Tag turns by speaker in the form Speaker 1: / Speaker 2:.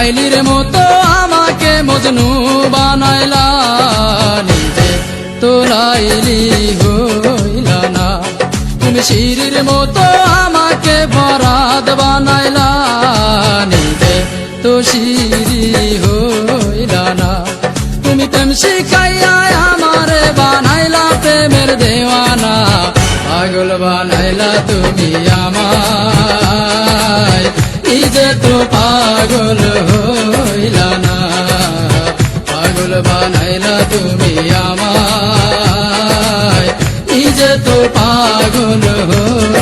Speaker 1: লাইলির মতো আমাকে মজনু বানাইলা, নিজে তো লাইলি হইলা না। তুমি শিরির মতো আমাকে বরাদ বানাইলা, নিজে তো শিরি হইলা না। তুমি প্রেম শিখাইয়া আমারে বানাইলা প্রেমের দেওয়ানা, পাগল বানাইলা তুমি আমায়, নিজে তো পাগল হইলা না। পাগল বানাইলা তুমি আমায়, নিজে তো পাগল হইলা না।